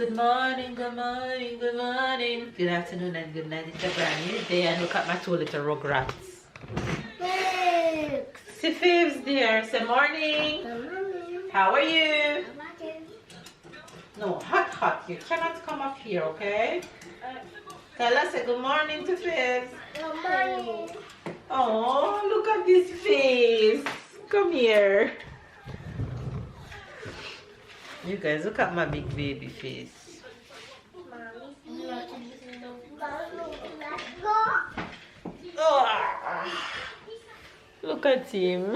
Good morning, good morning, good morning. Good afternoon and good night. It's a brand new day and look at my two little rugrats. See Fibs dear, say morning. How are you? No, hot. You cannot come up here, okay? Tell us a good morning to Fibs. Good morning. Oh, look at this face. Come here. You guys, look at my big baby face. Oh, look at him.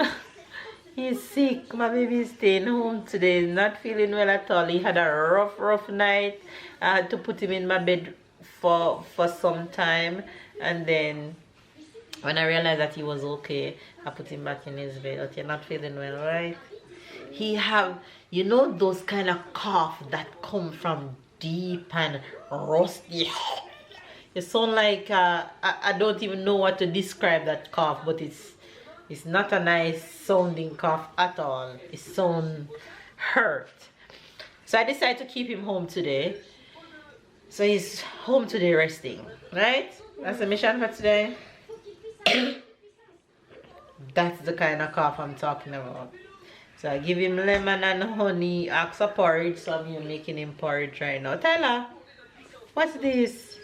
He's sick. My baby is staying home today. He's not feeling well at all. He had a rough night. I had to put him in my bed for some time. And then when I realized that he was okay, I put him back in his bed. But you're not feeling well, right? He have, you know, those kind of cough that come from deep and rusty. You sound like I don't even know what to describe that cough, but it's not a nice sounding cough at all. It sounds hurt. So I decided to keep him home today. So he's home today resting, right? That's the mission for today. That's the kind of cough I'm talking about. So I give him lemon and honey, ask for porridge, so I'm here making him porridge right now. Tyler, what's this?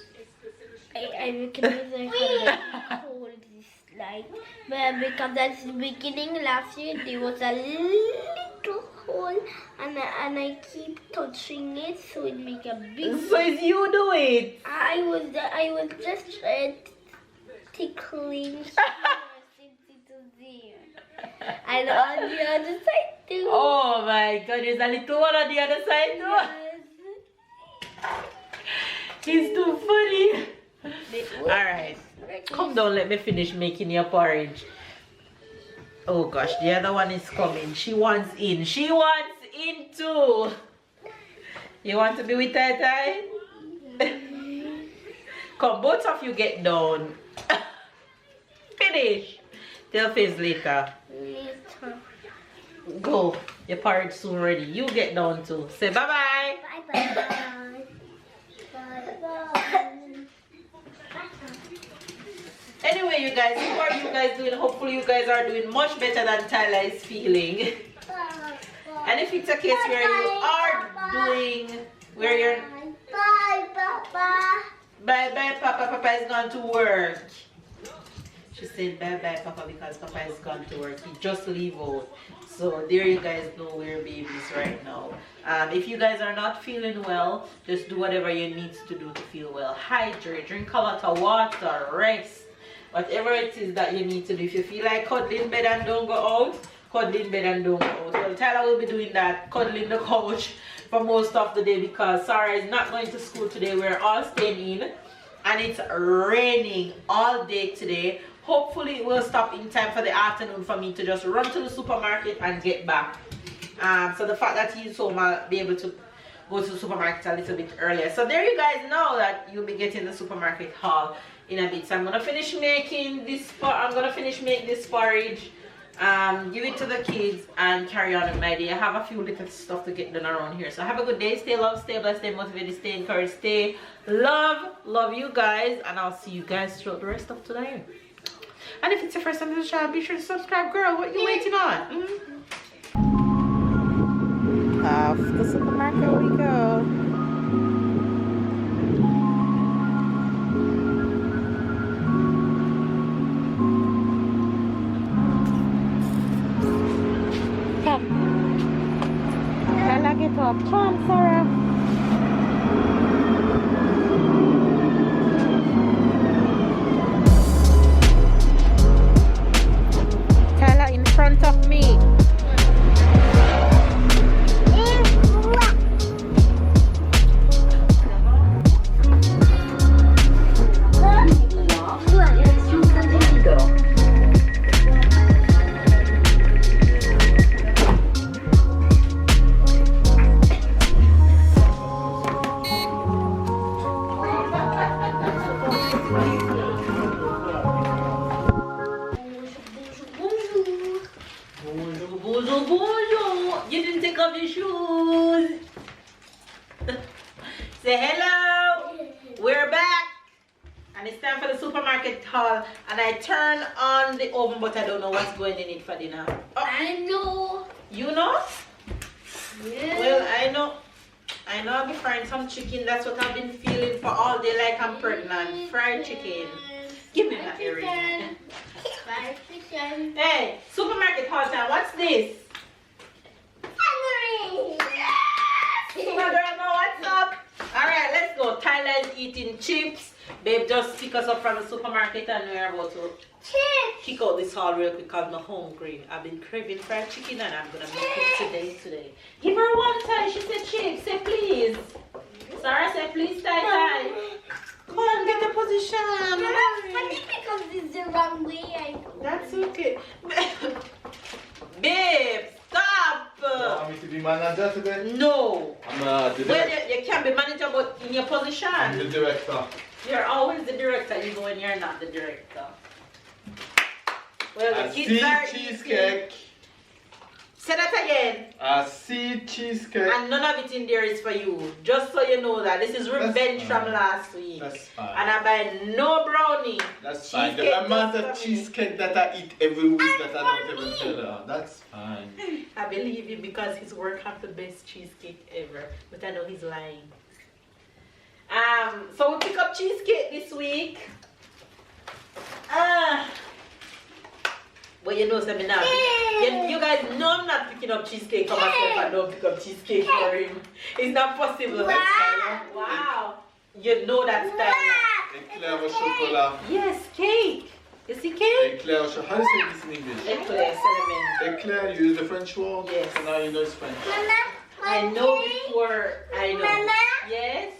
I recognize I hold this light, but because at the beginning last year there was a little hole, and I keep touching it, so it make a big. So it's you do it. I was just tickling. And on the other side too. Oh my god, there's a little one on the other side too. Yes. He's too funny. Alright, come down, let me finish making your porridge. Oh gosh, the other one is coming. She wants in. She wants in too. You want to be with Tai Tai? Come, both of you get down. Finish. Tell Fizz later. Go. Your porridge soon ready. You get down too. Say bye-bye. Bye-bye. Bye-bye. Anyway, you guys, how are you guys doing? Hopefully you guys are doing much better than Tyler is feeling. And if it's a case where you are doing, where you're... Bye, Papa. Bye-bye, Papa. Papa is gone to work. She said bye-bye, Papa, because Papa is gone to work. He just leave out. So there you guys know where baby is right now. If you guys are not feeling well, just do whatever you need to do to feel well. Hydrate, drink a lot of water, rest. Whatever it is that you need to do. If you feel like cuddling in bed and don't go out, cuddle in bed and don't go out. Well, Tyler will be doing that, cuddling the couch for most of the day because Sarah is not going to school today. We're all staying in and it's raining all day today. Hopefully it will stop in time for the afternoon for me to just run to the supermarket and get back. So the fact that he's home, I'll be able to go to the supermarket a little bit earlier. So there you guys know that you'll be getting the supermarket haul in a bit. So I'm gonna finish making this. I'm gonna finish making this porridge. Give it to the kids and carry on with my day. I have a few little stuff to get done around here. So have a good day. Stay loved, stay blessed, stay motivated, stay encouraged, stay love you guys, and I'll see you guys throughout the rest of today. And if it's your first time to the channel, be sure to subscribe, girl. What are you waiting on? Off the supermarket we go. Come. Stella, get up. Come on, Sarah. In front of me. We're back. And it's time for the supermarket haul. And I turn on the oven, but I don't know what's going in it for dinner. Oh. I know. You know? Yeah. Well, I know I'll be frying some chicken. That's what I've been feeling for all day like I'm pregnant. Fried chicken. Give me that earring. Fried chicken. Hey, supermarket haul time. What's this? What's up? Alright, let's go. Tyler is eating chips. Babe just pick us up from the supermarket and we're about to kick out this haul real quick because I'm hungry. I've been craving fried chicken and I'm gonna make it today. Give her one time. She said chips. Say please. Sarah said please, Ty. Come on, get the position. I think because this is the wrong way. That's okay. Babe, stop. You want me to be manager today? No. I'm the Well, director. you can be manager, but in your position. I'm the director. You're always the director, even when you're not the director. Well, A the kids seed are cheesecake. eating. Say that again. A seed cheesecake. And none of it in there is for you. Just so you know that. This is revenge from last week. That's fine. And I buy no brownie. That's fine. The Cheesecake amount just of for me. cheesecake that I eat every week that I don't even tell her. That's fine. I believe him because his work have the best cheesecake ever. But I know he's lying. So we pick up cheesecake this week. But you know something now. You guys know I'm not picking up cheesecake for myself and don't pick up cheesecake for him. It's not possible. Wow. You know that style. Eclair au chocolat. Yes, cake. You see cake? Eclair au chocolat. How do you say this in English? Eclair, cinnamon. Eclair, you use the French word? Yes. So now you know it's French. I know before I know. Mama? Yes?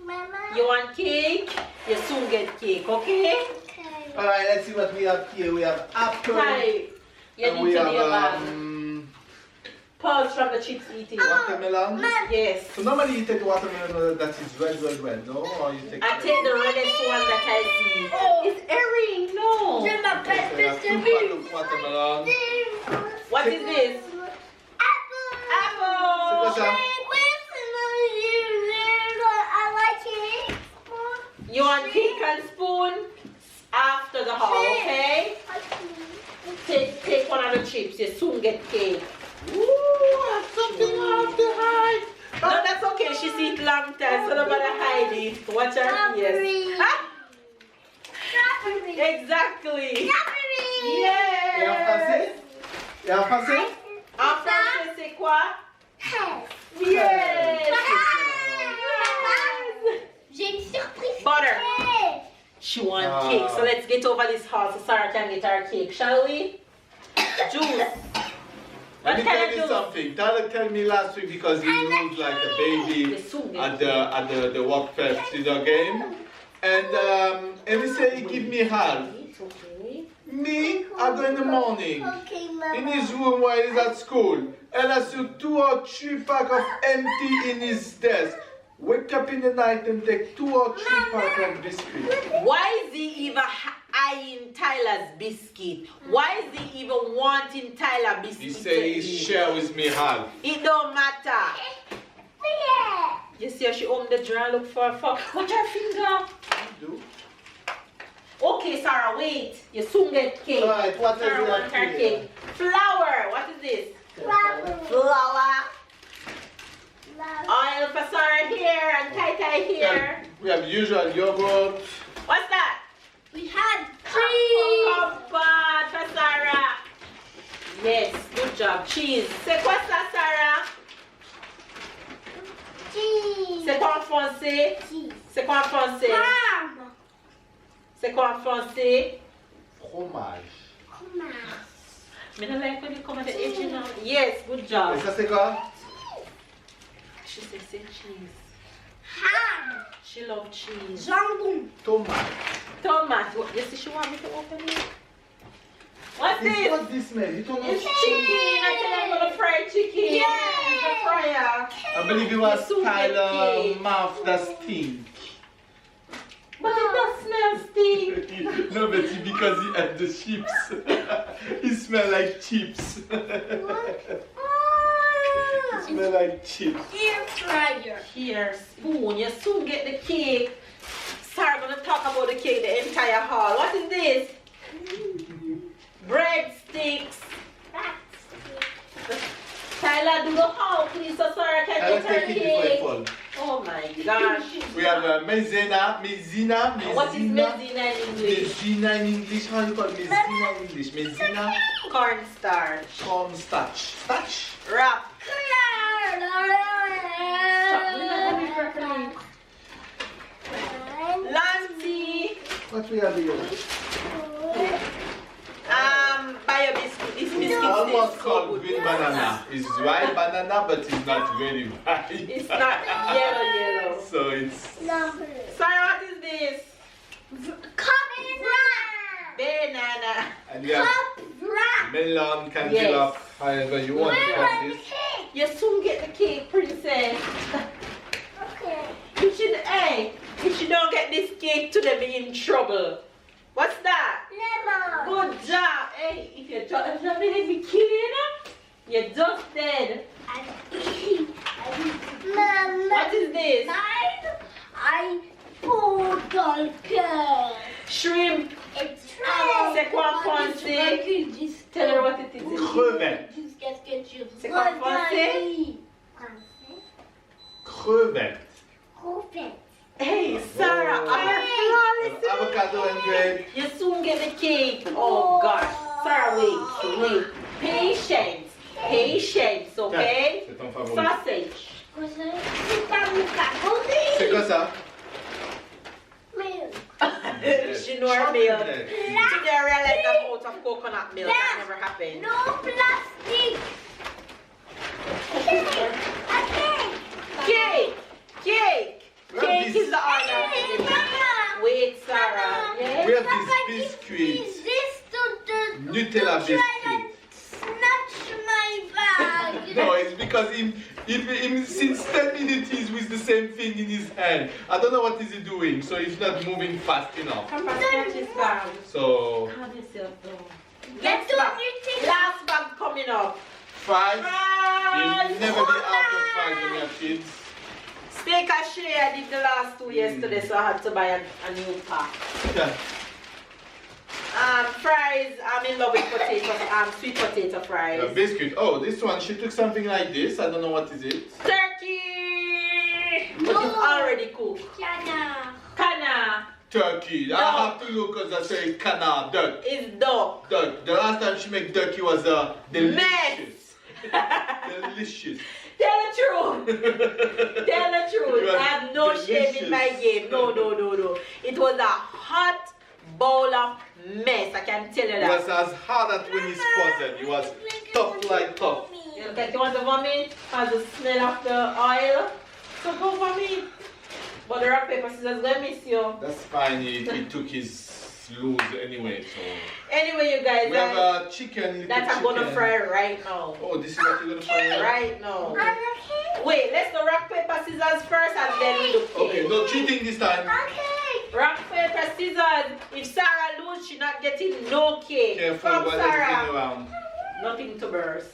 Mama. You want cake? You soon get cake, okay? Alright, let's see what we have here. We have apple. Hi. You And need we to have be a pulse from the chips eating. watermelon. Yes. So normally you take watermelon that is red, no? Or you take I take the reddest one that I see. It's earring, no. Je m'appelle Okay, I have 2 Mr. packs of watermelon. What is this? Apple. C'est quoi ça? You want cake and spoon after the haul, okay? Take one of the chips. You soon get cake. Ooh, that's something off the hide. No, that's okay. She's eat long time, so nobody hide it. Watch her ears. Ah, exactly. Et en français? Yeah. Et en français? En français, c'est quoi? Yes. J'ai une surprise. Butter. She wants cake, so let's get over this house so Sarah can get her cake, shall we? Juice. Let What me kind tell of you juice? something. Tyler told me last week because he was like a baby at the work fest game, and he said he give me half. It's okay. Me, I go in the morning Okay, in his room while he's at school, and I see 2 or 3 packs of empty in his desk. Wake up in the night and take 2 or 3 packs of biscuits. Why is he even eyeing Tyler's biscuit? Why is he even wanting Tyler biscuit? He said he share with me half. It don't matter. You see how she opened the drawer, look for her phone. Watch her finger. Do. Okay, Sarah, wait. You soon get cake. Alright, what is Sarah it wants her here? cake. Flour. What is this? Flour. Oil for Sarah here and Tai here. We have usual yogurt. What's that? We had cheese. Comfort for Sarah. Yes, good job. Cheese. C'est quoi ça, Sarah? Cheese. C'est quoi en français? Cheese. C'est quoi en français? Ham. C'est quoi en français? Fromage. Me don't like when you come at the edge, you know. Yes, good job. Et ça c'est quoi? She said say cheese. Ham. She loves cheese. Jambon. Tomate. Tomato. You see she want me to open it? What's this? What's this smell? You don't know. It's chicken. I tell you I'm gonna fry chicken. Yeah. It's a fryer. I believe it was It's so Tyler's good. mouth that stink. But it does smell stink. No, but it's because he had the chips. He smell like chips. Smell like chips. Air fryer. Here, spoon. You soon get the cake. Sarah gonna talk about the cake the entire hall. What is this? Breadsticks. Tyler, do the hall, please, so Sarah can I'll get her take it before it cake. falls. Oh my gosh. We have mezina. What is mezina in English? Mezina in English. How do you call mezina in English? Mezina. Cornstarch. Cornstarch. Starch. Wrap. Stop. Lancy. What we have here? Bio biscuit. This biscuit Almost is so called good. green banana. It's white banana, but it's not really white. It's not yellow. So it's Sarah, what is this? Banana. and you have melon, cantaloupe, however you want to call this. You soon get the cake, princess. You should, hey, if you don't get this cake to them, you're in trouble. What's that? Good job. Hey, if you don't have any kidding, you're just dead. What is this? I put all care. Shrimp. It's C'est quoi en français? Tell her what it is. Crevette. C'est quoi en français? Crevette. Hey, Sarah, our flawless. Avocado and grape. You soon get the cake. Oh gosh. Sarah, wait. Patience. Patience, okay? C'est ton favori. Sausage. C'est quoi ça? She know her milk. Chocolate. Today I realized I'm out of coconut milk. That never happened. No plastic. Cake. Cake is the order. Wait, Sarah. Yes? We have this biscuit. Nutella biscuit. Snatch my bag. No, it's because him since 10 minutes he's with the same thing in his hand. I don't know what is he doing, so he's not moving fast enough. Come back, snatch this bag. So How do you say it though? Get to Nutella. Last bag coming up. fries. Fries. You'll never be out of fries when you have kids. Steak and share I did the last 2 yesterday, so I had to buy a new pack. Yeah. Fries, I'm in love with potatoes, sweet potato fries. A biscuit. Oh, this one, she took something like this. I don't know what is it. Turkey! But it's already cooked. Kana Turkey. I have to look because I say kana, duck. is duck. Duck. The last time she made turkey was delicious. Delicious. Tell the truth. Tell the truth. It I have no was shame in my game. No. It was a hot bowl of mess. I can tell you It that. was as hard as when it's frozen. It was tough like tough. Okay, you want to vomit? Has the smell of the oil? So go vomit. But the rock, paper, scissors, let me see you. That's fine. He took his loose anyway. So Anyway, you guys, we have a chicken. that I'm gonna fry right now. Oh, this is what you're gonna fry. Right now. Wait, let's do rock, paper, scissors first and then we do cake. Okay, no cheating this time. Rock, paper, scissors. If Sarah loses, she's not getting no cake. Careful Come, while everything Sarah. around. Nothing to burst.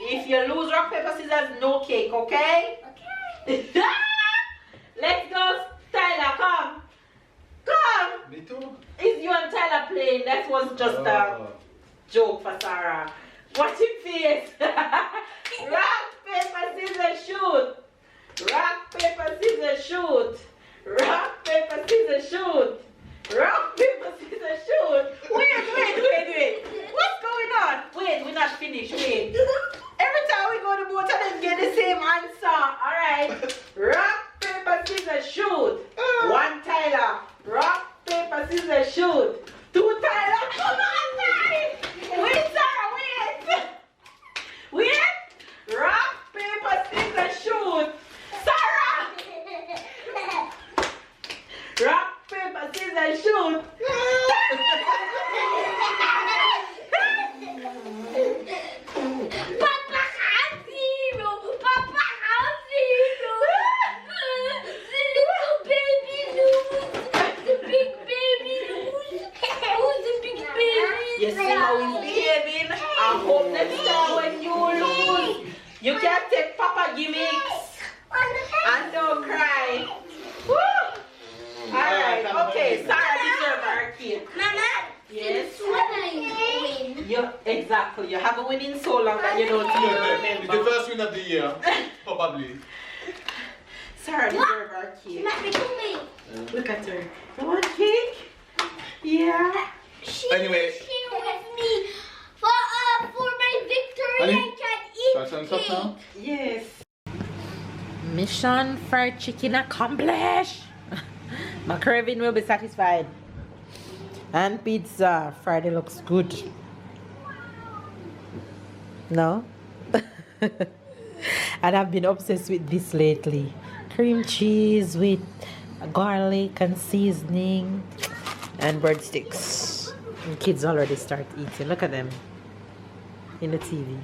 If you lose rock, paper, scissors, no cake, okay? Let's go, Tyler, come. Come. Me too. It's you and Tyler playing. That was just a joke for Sarah. Watch your face. Rock, paper, scissors, shoot. Rock, paper, scissors, shoot. Rock, paper, scissors, shoot. Rock, paper, scissors, shoot. Wait. What's going on? Wait, we're not finished. Wait. Every time we go to both of them get the same answer. Alright. Rock, paper, scissors, shoot. One Tyler. Rock, paper, scissors, shoot. Two Tyler. Come on, Tyler. Wait, Sarah, wait. Rock, paper, scissors, shoot. Sarah. Rock, paper, scissors, shoot. Papa has zero. Papa has zero. The little baby lose. The big baby lose. Who's the big baby? You see how he's behaving? I hope next time when you lose, you can take gimmicks. And don't cry. Woo! Alright, okay, Sarah deserves her cake. Mama, Yes. win. Exactly. You haven't win in so long that you don't even It's the remember. first win of the year, probably. Sarah deserves her cake. Let me do me. Look at her. You want cake? Yeah. Anyway. Share with me for my victory. Honey? I can eat Shall I turn this up now? Yes. Mission fried chicken accomplished. McCraven will be satisfied. And pizza. Friday looks good. No? And I've been obsessed with this lately. Cream cheese with garlic and seasoning and breadsticks. And kids already start eating. Look at them in the TV.